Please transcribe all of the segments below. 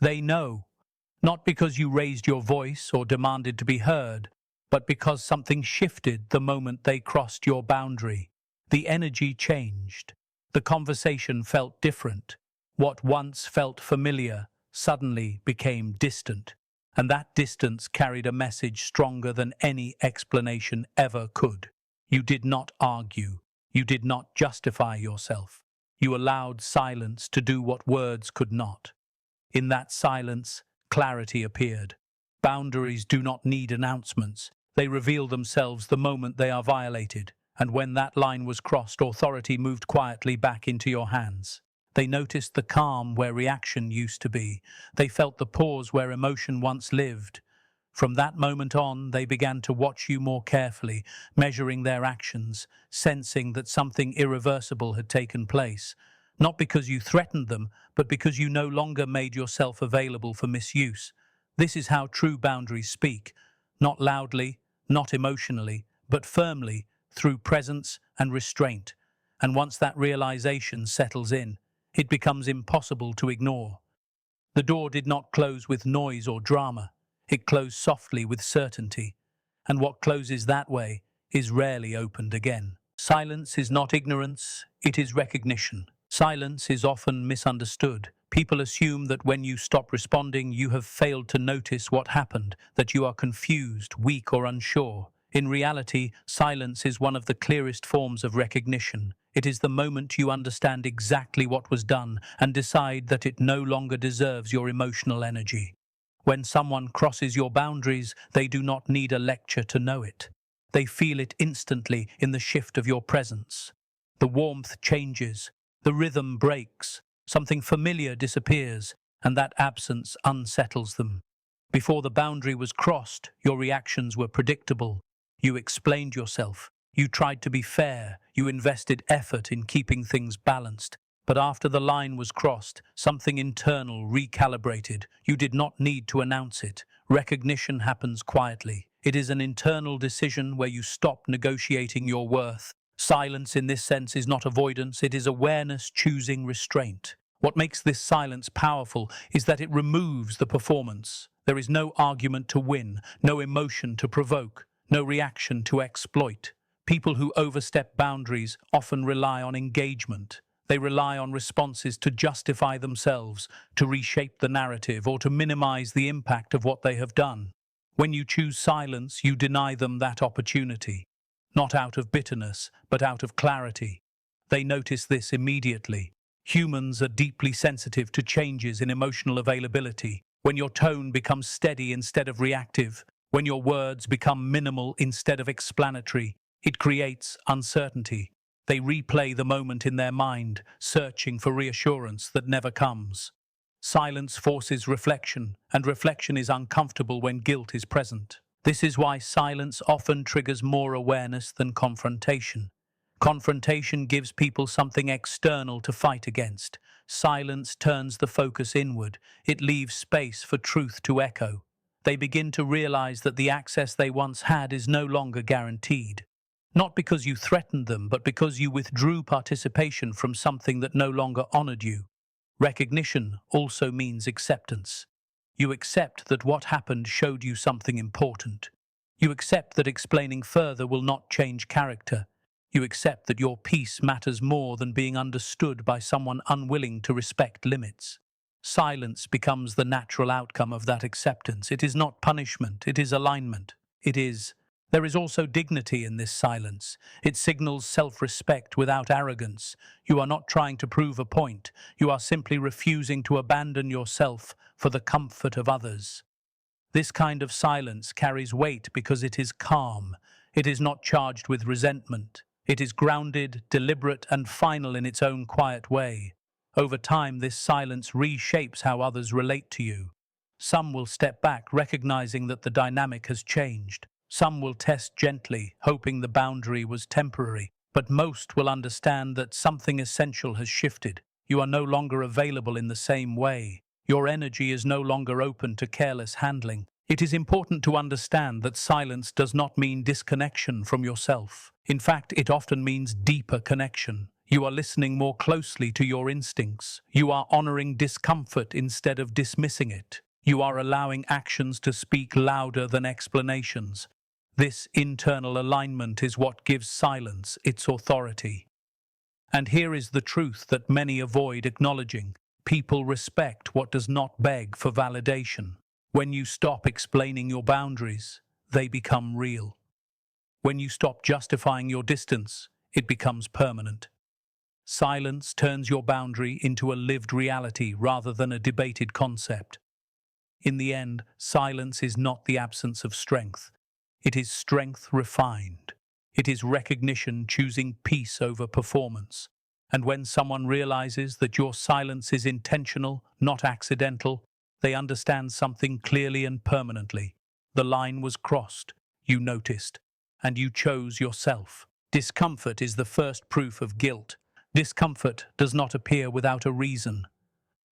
They know, not because you raised your voice or demanded to be heard, but because something shifted the moment they crossed your boundary. The energy changed. The conversation felt different. What once felt familiar suddenly became distant, and that distance carried a message stronger than any explanation ever could. You did not argue. You did not justify yourself. You allowed silence to do what words could not. In that silence, clarity appeared. Boundaries do not need announcements. They reveal themselves the moment they are violated, and when that line was crossed, authority moved quietly back into your hands. They noticed the calm where reaction used to be. They felt the pause where emotion once lived. From that moment on, they began to watch you more carefully, measuring their actions, sensing that something irreversible had taken place. Not because you threatened them, but because you no longer made yourself available for misuse. This is how true boundaries speak, not loudly, not emotionally, but firmly, through presence and restraint. And once that realization settles in, it becomes impossible to ignore. The door did not close with noise or drama. It closed softly with certainty. And what closes that way is rarely opened again. Silence is not ignorance, it is recognition. Silence is often misunderstood. People assume that when you stop responding, you have failed to notice what happened, that you are confused, weak, or unsure. In reality, silence is one of the clearest forms of recognition. It is the moment you understand exactly what was done and decide that it no longer deserves your emotional energy. When someone crosses your boundaries, they do not need a lecture to know it. They feel it instantly in the shift of your presence. The warmth changes, the rhythm breaks, something familiar disappears, and that absence unsettles them. Before the boundary was crossed, your reactions were predictable. You explained yourself. You tried to be fair. You invested effort in keeping things balanced. But after the line was crossed, something internal recalibrated. You did not need to announce it. Recognition happens quietly. It is an internal decision where you stop negotiating your worth. Silence in this sense is not avoidance, it is awareness choosing restraint. What makes this silence powerful is that it removes the performance. There is no argument to win, no emotion to provoke, no reaction to exploit. People who overstep boundaries often rely on engagement. They rely on responses to justify themselves, to reshape the narrative, or to minimize the impact of what they have done. When you choose silence, you deny them that opportunity. Not out of bitterness, but out of clarity. They notice this immediately. Humans are deeply sensitive to changes in emotional availability. When your tone becomes steady instead of reactive, when your words become minimal instead of explanatory, it creates uncertainty. They replay the moment in their mind, searching for reassurance that never comes. Silence forces reflection, and reflection is uncomfortable when guilt is present. This is why silence often triggers more awareness than confrontation. Confrontation gives people something external to fight against. Silence turns the focus inward. It leaves space for truth to echo. They begin to realize that the access they once had is no longer guaranteed. Not because you threatened them, but because you withdrew participation from something that no longer honored you. Recognition also means acceptance. You accept that what happened showed you something important. You accept that explaining further will not change character. You accept that your peace matters more than being understood by someone unwilling to respect limits. Silence becomes the natural outcome of that acceptance. It is not punishment, it is alignment. There is also dignity in this silence. It signals self-respect without arrogance. You are not trying to prove a point. You are simply refusing to abandon yourself for the comfort of others. This kind of silence carries weight because it is calm. It is not charged with resentment. It is grounded, deliberate, and final in its own quiet way. Over time, this silence reshapes how others relate to you. Some will step back, recognizing that the dynamic has changed. Some will test gently, hoping the boundary was temporary, but most will understand that something essential has shifted. You are no longer available in the same way. Your energy is no longer open to careless handling. It is important to understand that silence does not mean disconnection from yourself. In fact, it often means deeper connection. You are listening more closely to your instincts. You are honoring discomfort instead of dismissing it. You are allowing actions to speak louder than explanations. This internal alignment is what gives silence its authority. And here is the truth that many avoid acknowledging. People respect what does not beg for validation. When you stop explaining your boundaries, they become real. When you stop justifying your distance, it becomes permanent. Silence turns your boundary into a lived reality rather than a debated concept. In the end, silence is not the absence of strength. It is strength refined. It is recognition choosing peace over performance. And when someone realizes that your silence is intentional, not accidental, they understand something clearly and permanently. The line was crossed, you noticed, and you chose yourself. Discomfort is the first proof of guilt. Discomfort does not appear without a reason.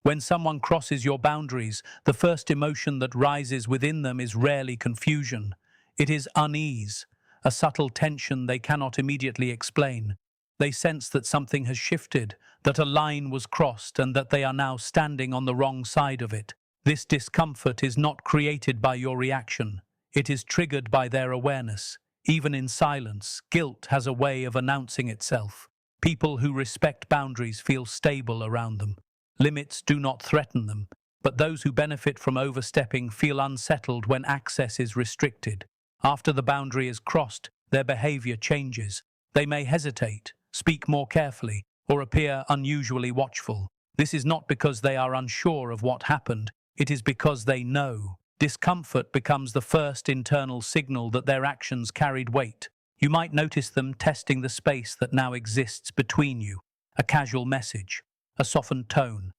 When someone crosses your boundaries, the first emotion that rises within them is rarely confusion. It is unease, a subtle tension they cannot immediately explain. They sense that something has shifted, that a line was crossed, and that they are now standing on the wrong side of it. This discomfort is not created by your reaction. It is triggered by their awareness. Even in silence, guilt has a way of announcing itself. People who respect boundaries feel stable around them. Limits do not threaten them, but those who benefit from overstepping feel unsettled when access is restricted. After the boundary is crossed, their behavior changes. They may hesitate, speak more carefully, or appear unusually watchful. This is not because they are unsure of what happened, it is because they know. Discomfort becomes the first internal signal that their actions carried weight. You might notice them testing the space that now exists between you. A casual message, a softened tone,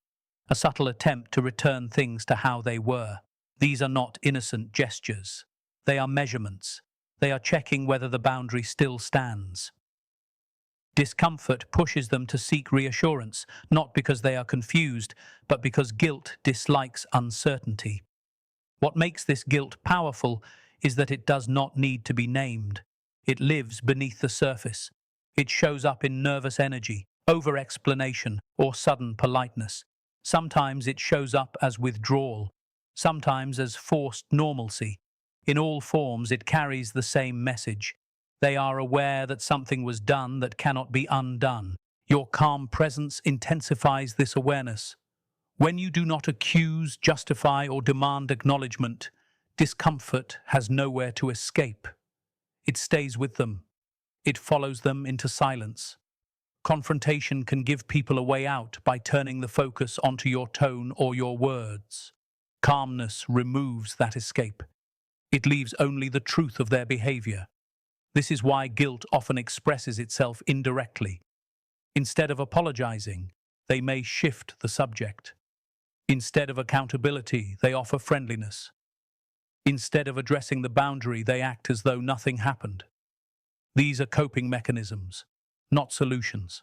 a subtle attempt to return things to how they were. These are not innocent gestures. They are measurements. They are checking whether the boundary still stands. Discomfort pushes them to seek reassurance, not because they are confused, but because guilt dislikes uncertainty. What makes this guilt powerful is that it does not need to be named. It lives beneath the surface. It shows up in nervous energy, over-explanation, or sudden politeness. Sometimes it shows up as withdrawal, sometimes as forced normalcy. In all forms, it carries the same message. They are aware that something was done that cannot be undone. Your calm presence intensifies this awareness. When you do not accuse, justify, or demand acknowledgement, discomfort has nowhere to escape. It stays with them. It follows them into silence. Confrontation can give people a way out by turning the focus onto your tone or your words. Calmness removes that escape. It leaves only the truth of their behavior. This is why guilt often expresses itself indirectly. Instead of apologizing, they may shift the subject. Instead of accountability, they offer friendliness. Instead of addressing the boundary, they act as though nothing happened. These are coping mechanisms, not solutions.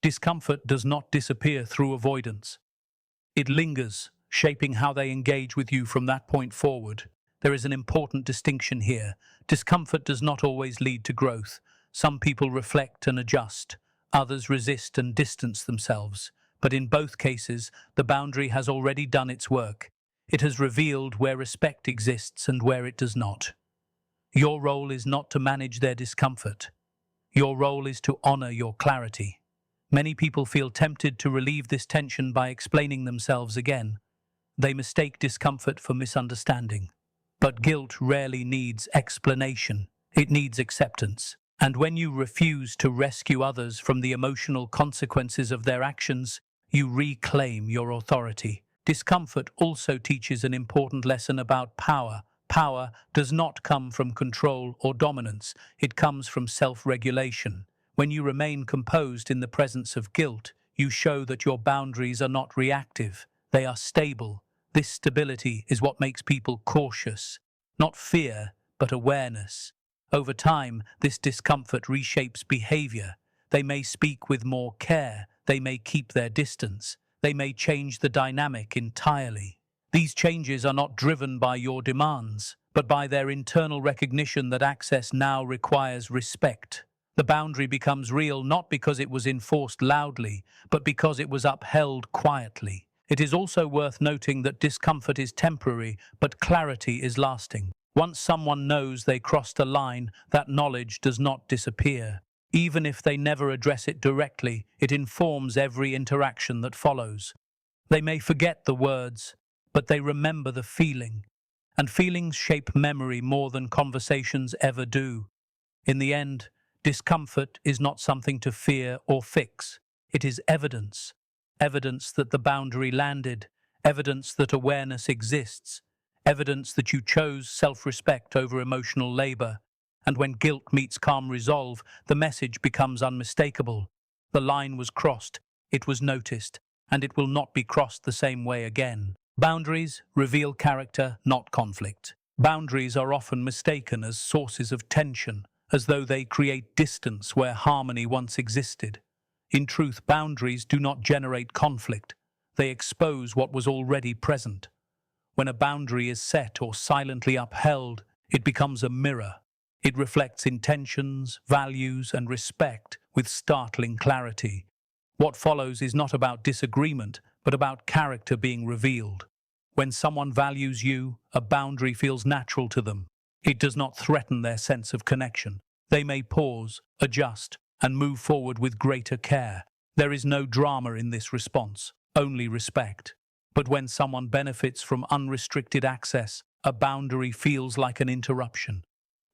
Discomfort does not disappear through avoidance. It lingers, shaping how they engage with you from that point forward. There is an important distinction here. Discomfort does not always lead to growth. Some people reflect and adjust. Others resist and distance themselves. But in both cases, the boundary has already done its work. It has revealed where respect exists and where it does not. Your role is not to manage their discomfort. Your role is to honor your clarity. Many people feel tempted to relieve this tension by explaining themselves again. They mistake discomfort for misunderstanding. But guilt rarely needs explanation. It needs acceptance. And when you refuse to rescue others from the emotional consequences of their actions, you reclaim your authority. Discomfort also teaches an important lesson about power. Power does not come from control or dominance. It comes from self-regulation. When you remain composed in the presence of guilt, you show that your boundaries are not reactive. They are stable. This stability is what makes people cautious. Not fear, but awareness. Over time, this discomfort reshapes behavior. They may speak with more care. They may keep their distance. They may change the dynamic entirely. These changes are not driven by your demands, but by their internal recognition that access now requires respect. The boundary becomes real not because it was enforced loudly, but because it was upheld quietly. It is also worth noting that discomfort is temporary, but clarity is lasting. Once someone knows they crossed a line, that knowledge does not disappear. Even if they never address it directly, it informs every interaction that follows. They may forget the words, but they remember the feeling. And feelings shape memory more than conversations ever do. In the end, discomfort is not something to fear or fix. It is evidence. Evidence that the boundary landed. Evidence that awareness exists. Evidence that you chose self-respect over emotional labor. And when guilt meets calm resolve, the message becomes unmistakable. The line was crossed, it was noticed, and it will not be crossed the same way again. Boundaries reveal character, not conflict. Boundaries are often mistaken as sources of tension, as though they create distance where harmony once existed. In truth, boundaries do not generate conflict. They expose what was already present. When a boundary is set or silently upheld, it becomes a mirror. It reflects intentions, values, and respect with startling clarity. What follows is not about disagreement, but about character being revealed. When someone values you, a boundary feels natural to them. It does not threaten their sense of connection. They may pause, adjust, and move forward with greater care. There is no drama in this response, only respect. But when someone benefits from unrestricted access, a boundary feels like an interruption.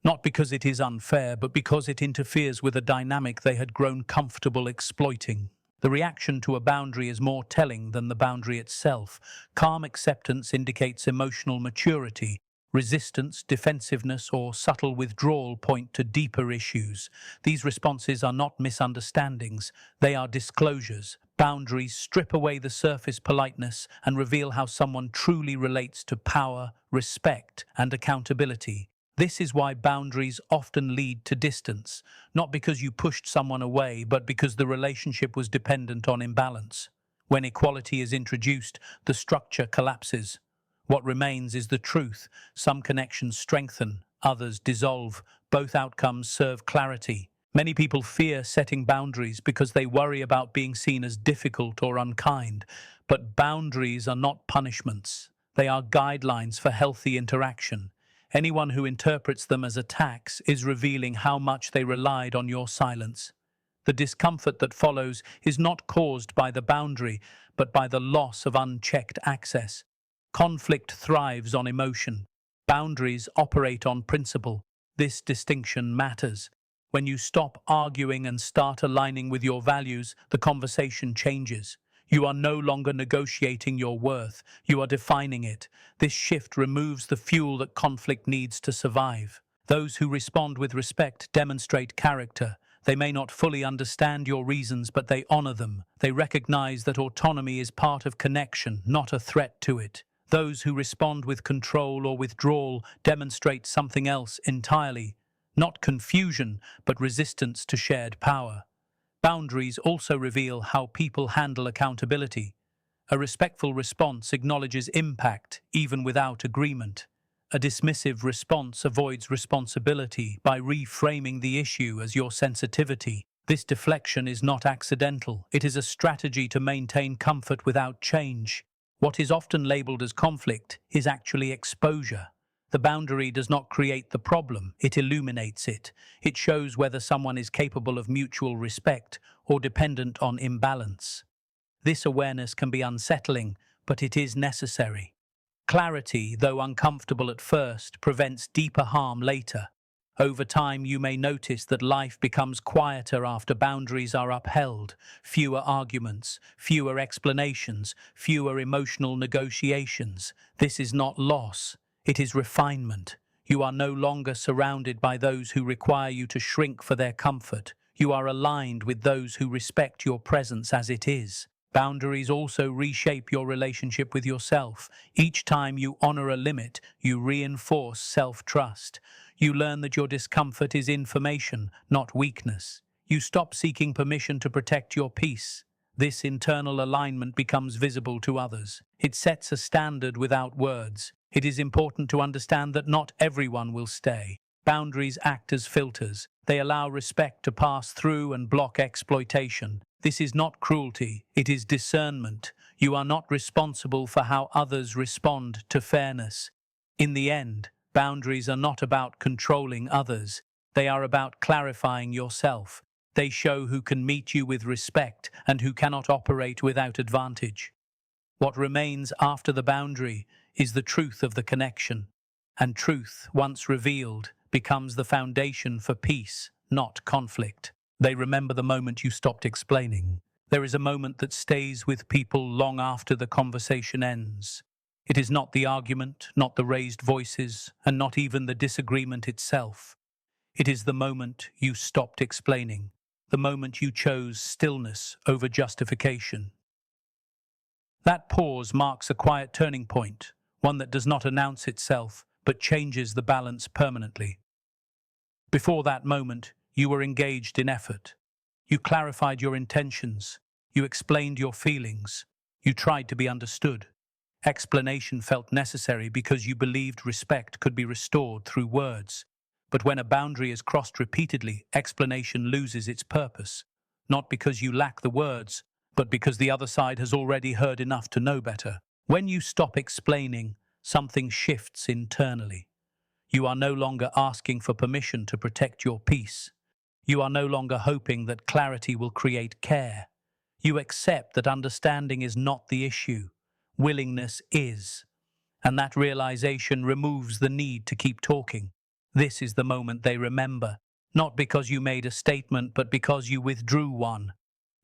Not because it is unfair, but because it interferes with a dynamic they had grown comfortable exploiting. The reaction to a boundary is more telling than the boundary itself. Calm acceptance indicates emotional maturity. Resistance, defensiveness, or subtle withdrawal point to deeper issues. These responses are not misunderstandings, they are disclosures. Boundaries strip away the surface politeness and reveal how someone truly relates to power, respect, and accountability. This is why boundaries often lead to distance, not because you pushed someone away, but because the relationship was dependent on imbalance. When equality is introduced, the structure collapses. What remains is the truth. Some connections strengthen, others dissolve. Both outcomes serve clarity. Many people fear setting boundaries because they worry about being seen as difficult or unkind. But boundaries are not punishments. They are guidelines for healthy interaction. Anyone who interprets them as attacks is revealing how much they relied on your silence. The discomfort that follows is not caused by the boundary, but by the loss of unchecked access. Conflict thrives on emotion. Boundaries operate on principle. This distinction matters. When you stop arguing and start aligning with your values, the conversation changes. You are no longer negotiating your worth, you are defining it. This shift removes the fuel that conflict needs to survive. Those who respond with respect demonstrate character. They may not fully understand your reasons, but they honor them. They recognize that autonomy is part of connection, not a threat to it. Those who respond with control or withdrawal demonstrate something else entirely. Not confusion, but resistance to shared power. Boundaries also reveal how people handle accountability. A respectful response acknowledges impact, even without agreement. A dismissive response avoids responsibility by reframing the issue as your sensitivity. This deflection is not accidental. It is a strategy to maintain comfort without change. What is often labeled as conflict is actually exposure. The boundary does not create the problem, it illuminates it. It shows whether someone is capable of mutual respect or dependent on imbalance. This awareness can be unsettling, but it is necessary. Clarity, though uncomfortable at first, prevents deeper harm later. Over time, you may notice that life becomes quieter after boundaries are upheld. Fewer arguments, fewer explanations, fewer emotional negotiations. This is not loss. It is refinement. You are no longer surrounded by those who require you to shrink for their comfort. You are aligned with those who respect your presence as it is. Boundaries also reshape your relationship with yourself. Each time you honor a limit, you reinforce self-trust. You learn that your discomfort is information, not weakness. You stop seeking permission to protect your peace. This internal alignment becomes visible to others. It sets a standard without words. It is important to understand that not everyone will stay. Boundaries act as filters. They allow respect to pass through and block exploitation. This is not cruelty, it is discernment. You are not responsible for how others respond to fairness. In the end, boundaries are not about controlling others. They are about clarifying yourself. They show who can meet you with respect and who cannot operate without advantage. What remains after the boundary is the truth of the connection. And truth, once revealed, becomes the foundation for peace, not conflict. They remember the moment you stopped explaining. There is a moment that stays with people long after the conversation ends. It is not the argument, not the raised voices, and not even the disagreement itself. It is the moment you stopped explaining, the moment you chose stillness over justification. That pause marks a quiet turning point, one that does not announce itself, but changes the balance permanently. Before that moment, you were engaged in effort. You clarified your intentions. You explained your feelings. You tried to be understood. Explanation felt necessary because you believed respect could be restored through words. But when a boundary is crossed repeatedly, explanation loses its purpose. Not because you lack the words, but because the other side has already heard enough to know better. When you stop explaining, something shifts internally. You are no longer asking for permission to protect your peace. You are no longer hoping that clarity will create care. You accept that understanding is not the issue. Willingness is. And that realization removes the need to keep talking. This is the moment they remember, not because you made a statement, but because you withdrew one.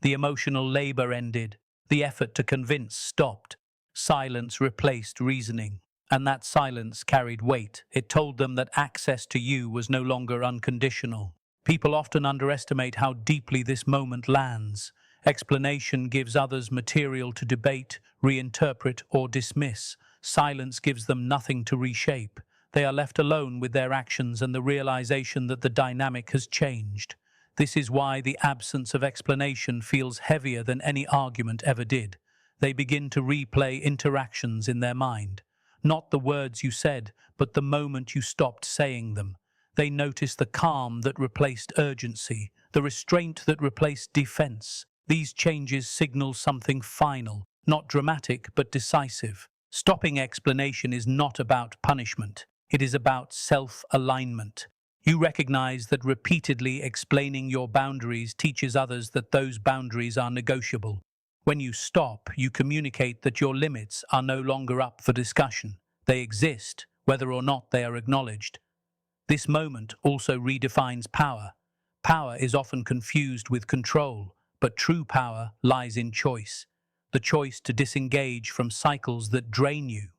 The emotional labor ended. The effort to convince stopped. Silence replaced reasoning. And that silence carried weight. It told them that access to you was no longer unconditional. People often underestimate how deeply this moment lands. Explanation gives others material to debate, reinterpret, or dismiss. Silence gives them nothing to reshape. They are left alone with their actions and the realization that the dynamic has changed. This is why the absence of explanation feels heavier than any argument ever did. They begin to replay interactions in their mind. Not the words you said, but the moment you stopped saying them. They notice the calm that replaced urgency, the restraint that replaced defense. These changes signal something final, not dramatic but decisive. Stopping explanation is not about punishment. It is about self-alignment. You recognize that repeatedly explaining your boundaries teaches others that those boundaries are negotiable. When you stop, you communicate that your limits are no longer up for discussion. They exist, whether or not they are acknowledged. This moment also redefines power. Power is often confused with control, but true power lies in choice. The choice to disengage from cycles that drain you.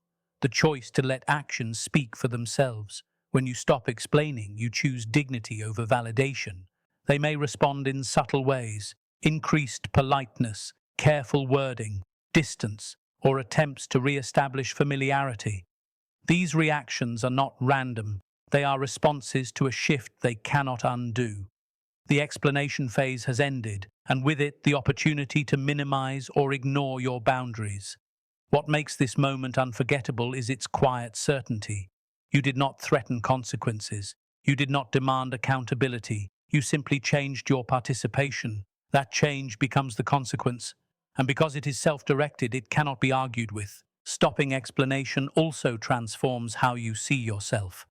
The choice to let actions speak for themselves. When you stop explaining, you choose dignity over validation. They may respond in subtle ways: increased politeness, careful wording, distance, or attempts to re-establish familiarity. These reactions are not random. They are responses to a shift they cannot undo. The explanation phase has ended, and with it, the opportunity to minimize or ignore your boundaries. What makes this moment unforgettable is its quiet certainty. You did not threaten consequences. You did not demand accountability. You simply changed your participation. That change becomes the consequence. And because it is self-directed, it cannot be argued with. Stopping explanation also transforms how you see yourself.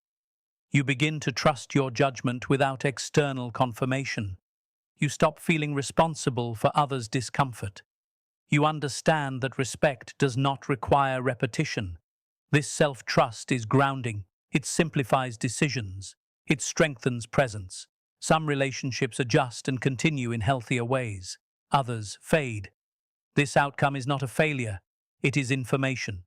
You begin to trust your judgment without external confirmation. You stop feeling responsible for others' discomfort. You understand that respect does not require repetition. This self-trust is grounding. It simplifies decisions. It strengthens presence. Some relationships adjust and continue in healthier ways. Others fade. This outcome is not a failure. It is information.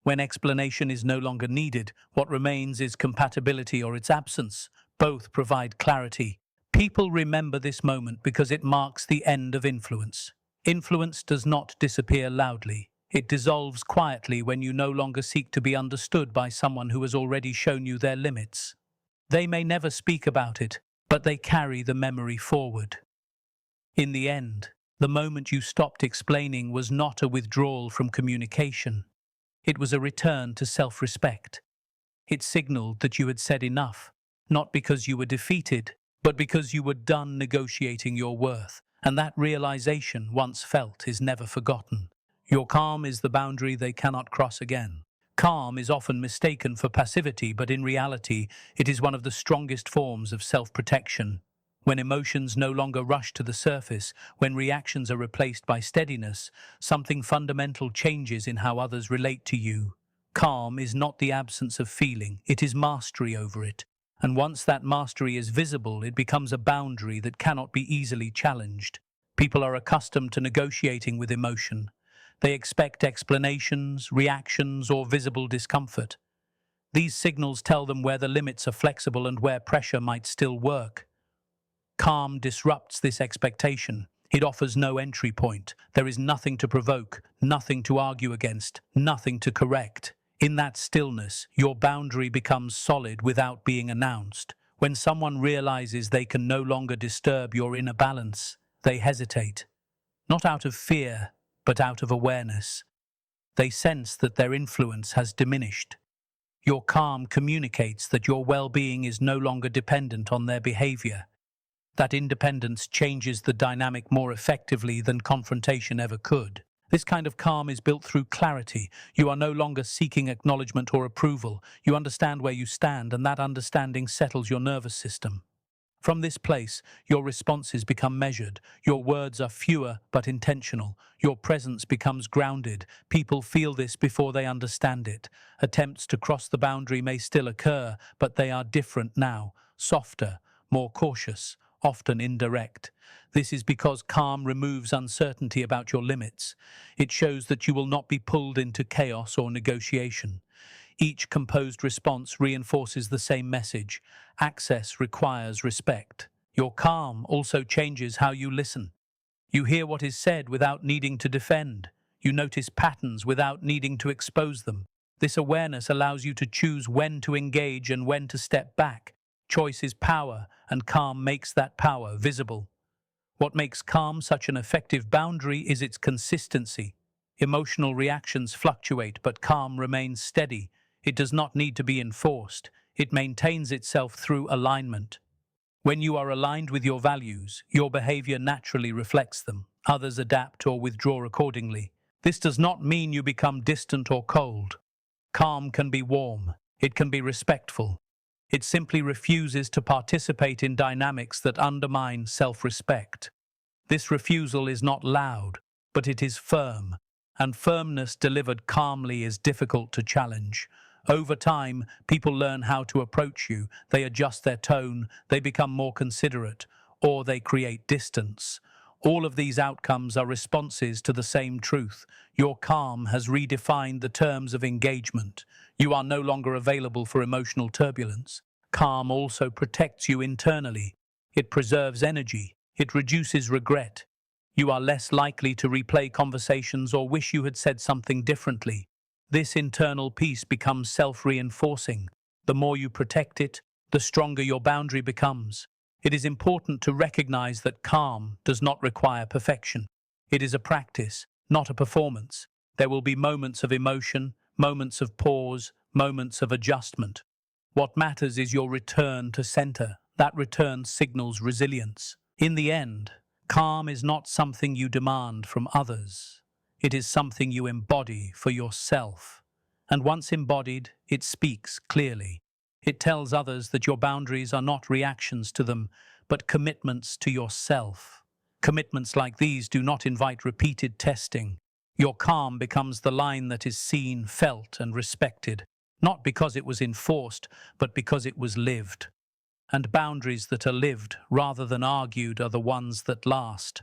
When explanation is no longer needed, what remains is compatibility or its absence. Both provide clarity. People remember this moment because it marks the end of influence. Influence does not disappear loudly. It dissolves quietly when you no longer seek to be understood by someone who has already shown you their limits. They may never speak about it, but they carry the memory forward. In the end, the moment you stopped explaining was not a withdrawal from communication. It was a return to self-respect. It signaled that you had said enough, not because you were defeated, but because you were done negotiating your worth. And that realization, once felt, is never forgotten. Your calm is the boundary they cannot cross again. Calm is often mistaken for passivity, but in reality, it is one of the strongest forms of self-protection. When emotions no longer rush to the surface, when reactions are replaced by steadiness, something fundamental changes in how others relate to you. Calm is not the absence of feeling, it is mastery over it. And once that mastery is visible, it becomes a boundary that cannot be easily challenged. People are accustomed to negotiating with emotion. They expect explanations, reactions, or visible discomfort. These signals tell them where the limits are flexible and where pressure might still work. Calm disrupts this expectation. It offers no entry point. There is nothing to provoke, nothing to argue against, nothing to correct. In that stillness, your boundary becomes solid without being announced. When someone realizes they can no longer disturb your inner balance, they hesitate. Not out of fear, but out of awareness. They sense that their influence has diminished. Your calm communicates that your well-being is no longer dependent on their behavior. That independence changes the dynamic more effectively than confrontation ever could. This kind of calm is built through clarity. You are no longer seeking acknowledgement or approval. You understand where you stand, and that understanding settles your nervous system. From this place, your responses become measured. Your words are fewer but intentional. Your presence becomes grounded. People feel this before they understand it. Attempts to cross the boundary may still occur, but they are different now, softer, more cautious, often indirect. This is because calm removes uncertainty about your limits. It shows that you will not be pulled into chaos or negotiation. Each composed response reinforces the same message. Access requires respect. Your calm also changes how you listen. You hear what is said without needing to defend. You notice patterns without needing to expose them. This awareness allows you to choose when to engage and when to step back. Choice is power, and calm makes that power visible. What makes calm such an effective boundary is its consistency. Emotional reactions fluctuate, but calm remains steady. It does not need to be enforced. It maintains itself through alignment. When you are aligned with your values, your behavior naturally reflects them. Others adapt or withdraw accordingly. This does not mean you become distant or cold. Calm can be warm. It can be respectful. It simply refuses to participate in dynamics that undermine self-respect. This refusal is not loud, but it is firm, and firmness delivered calmly is difficult to challenge. Over time, people learn how to approach you. They adjust their tone, they become more considerate, or they create distance. All of these outcomes are responses to the same truth. Your calm has redefined the terms of engagement. You are no longer available for emotional turbulence. Calm also protects you internally. It preserves energy. It reduces regret. You are less likely to replay conversations or wish you had said something differently. This internal peace becomes self-reinforcing. The more you protect it, the stronger your boundary becomes. It is important to recognize that calm does not require perfection. It is a practice, not a performance. There will be moments of emotion, moments of pause, moments of adjustment. What matters is your return to center. That return signals resilience. In the end, calm is not something you demand from others. It is something you embody for yourself. And once embodied, it speaks clearly. It tells others that your boundaries are not reactions to them, but commitments to yourself. Commitments like these do not invite repeated testing. Your calm becomes the line that is seen, felt, and respected, not because it was enforced, but because it was lived. And boundaries that are lived rather than argued are the ones that last.